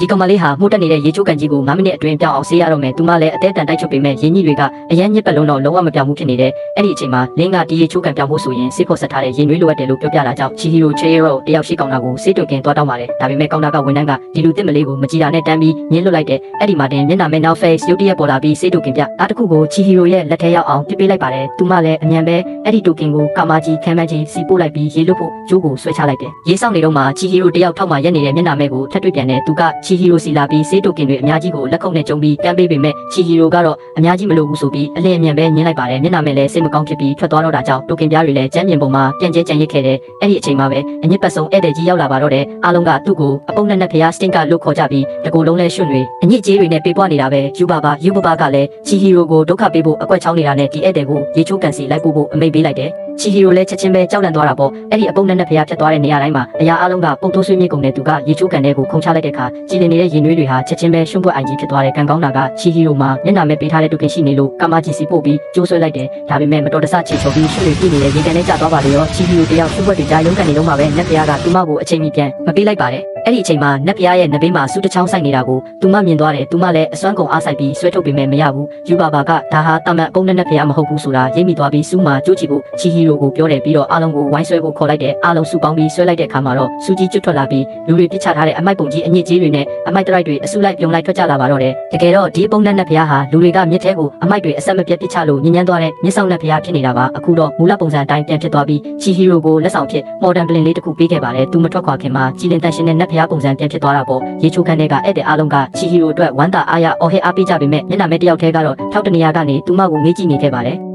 ဒီကောင်မလေးဟာမှုတက်နေတဲ့ရေချိုးကန်ကြီးကို9မိနစ်အတွင်းပြောင်းအောင်ဆေးရတော့မယ်သူမလည်းအသေးတန်တိုက်ချုပ်ပေမဲ့ရင်းကြီးတွေကအရန်ညစ်ပတ်လုံးတော့လုံးဝမပြောင်းမှုဖြစ်နေတယ်အဲ့ဒီအချိန်မှာလင်းကဒီရေချိုးကန်ပြောင်းဖို့ဆိုရင်စေးဖို့ဆက်ထားတဲ့ရင်နွေးလိုအပ်တယ်လို့ပြောပြတာကြောင့်ချီဟီရိုချေရိုတယောက်ရှိကောင်တာကိုစေးတွင်ကင်သွားတောင်းပါတယ်ဒါပေမဲ့ကောင်တာကဝန်ထမ်းကဒီလူတစ်မလေးကိုမကြည်တာနဲ့တန်းပြီးညှင်းလွတ်လိုက်တယ်အဲ့ဒီမှာတင်မျက်နှာမဲနောက် face ရုပ်တရက်ပေါ်လာပြီးစေးတွင်ကင်ပြအားတစ်ခုကိုချီဟီရိုရဲ့လက်ထဲရောက်အောင်ပြစ်ပေးလိုက်ပါတယ်သူမလည်းအမြန်ပဲအဲ့ဒီတိုကင်ကိုကာမာကြီးခံမန်းကြီးစီပို့လိုက်ပြီးရေလွတ်ဖို့ဂျိုးကိုဆွဲချလိုက်တယ်ရေဆောင်နေတော့မှချီဟီရိုတယောက်ထောက်မှရက်နေတဲ့မျက်နှာမဲကိုထပ်တွေ့ပြန်တယ်သူကချီဟီရိုစီလာပြီးစေးတိုကင်တွေအများကြီးကိုလက်ခုပ်နဲ့ကျုံပြီးကမ်းပေးပေမဲ့ချီဟီရိုကတော့အများကြီးမလိုဘူးဆိုပြီးအလင်းအမြန်ပဲညှင်းလိုက်ပါတယ်မျက်နှာမဲလည်းစိတ်မကောင်းဖြစ်ပြီးထွက်သွားတော့တာကြောင့်တိုကင်ပြားတွေလည်းကျမ်းပြင်ပေါ်မှာပြန်ကျဲကြံရစ်ခဲ့တယ်အဲ့ဒီအချိန်မှာပဲအညစ်ပတ်ဆုံးဧည့်သည်ကြီးရောက်လာပါတော့တယ်အားလုံးကသူ့ကိုအပုံနဲ့ဖျားစတင်ကလို့ခေါ်ကြပြီးတကူလုံးလဲရွှွန့်တွေအညစ်ကြေးတွေနဲ့ပေးပွားနေတာပဲယူပါကလည်းချီဟီရိုကိုဒုက္ခပေးဖို့အကွက်ချောင်းနေတာနဲ့ဒီဧည့်သည်ကိုရေချိုးကန်စီလိုက်ဖို့အမိန့်ပေးလိုက်တယ်ချီဟီရိုလည်းချက်ချင်းပဲကြောက်လန့်သွားတာပေါ့အဲ့ဒီအပုံနဲ့ဖျားဖြတ်သွားတဲ့နေရာတိုင်းမှာအရာအလုံးကပုံတိုးဆွေးမြေကုန်တဲ့သူကရေချိုးကန်တဲ့ကိုခုံချလိုက်တဲ့အခါကြည်လင်နေတဲ့ရင်နွေးတွေဟာချက်ချင်းပဲရှုံးပွက်အိုင်ကြီးဖြစ်သွားတဲ့ကံကောင်းတာကချီဟီရိုမှာမျက်နှာမဲ့ပေးထားတဲ့တိုကင်ရှိနေလို့ကာမာကြီးစီပို့ပြီးကျိုးဆွဲလိုက်တယ်ဒါပေမဲ့မတော်တဆချေချော်ပြီးရွှေတွေပြည့်နေတဲ့ရေကန်နဲ့ကျသွားပါလေရောချီဟီရိုတယောက်ရှုံးပွက်တွေကြားရုန်းကန်နေတော့မှပဲနတ်ဖျားကသူမကိုအချိန်မီပြန်မပေးလိုက်ပါတယ်အဲ့ဒီအချိန်မှာနတ်ဖျားရဲ့နဘေးမှာစူးတစ်ချောင်းဆိုင်နေတာကိုသူမမြင်သွားတယ်သူမလည်းအစွမ်းကုန်အားဆိုင်ပြီးဆွဲထုတ်ပေမဲ့မရဘူးယူပါကဒါဟာတာမန်အပုံနဲ့နတ်ဖျားမဟုတ်ဘူးဆိုတာရိပ်မိသွားပြီးစူးမှာကြိုးချီဖို့ချီဟီရိုကိုပြောတယ်ပြီးတော့အားလုံးကိုဝိုင်းဆွဲဖို့ခေါ်လိုက်တယ်အားလုံးစုပေါင်းပြီးဆွဲလိုက်တဲ့အခါမှာတော့စူးကြီးကျွတ်ထွက်လာပြီးလူတွေပြစ်ချထားတဲ့အမိုက်ပုံကြီးအညစ်အကြေးတွေနဲ့အမိုက်တရိုက်တွေအစုလိုက်ပြုံလိုက်ထွက်ကြလာပါတော့တယ်တကယ်တော့ဒီအပုံနဲ့နတ်ဖျားဟာလူတွေကမြစ်ထဲကိုအမိုက်တွေအဆက်မပြတ်ပြစ်ချလို့ညဉ့်ညမ်းသွားတဲ့မြစ်ဆောင်နတ်ဖျားဖြစ်နေတာပါအခုတော့မူလပုံစံအတိုင်းပြန်ဖြစ်သွားပြီးချီဟီရိုကိုလက်ဆောင်ဖြစ်မော်ဒန်ပလင်လေးတစ်ခုပေးခဲ့ပါတယ်သူမထွက်ခွာခင်မှာကြည်လင်တန်ရှင်တဲ့နတ်ဖျားပုံစံပြန်ဖြစ်သွားတာပေါ့ရေချိုးခန်းတွေကဧည့်သည်အားလုံးကချီဟီရိုအတွက်ဝမ်းသာအားရအော်ဟစ်အားပေးကြပေမဲ့မျက်နှာမဲတယောက်တည်းကတော့ထောက်တနေရာကနေသူမကိုမေးကြည့်နေခဲ့ပါတယ်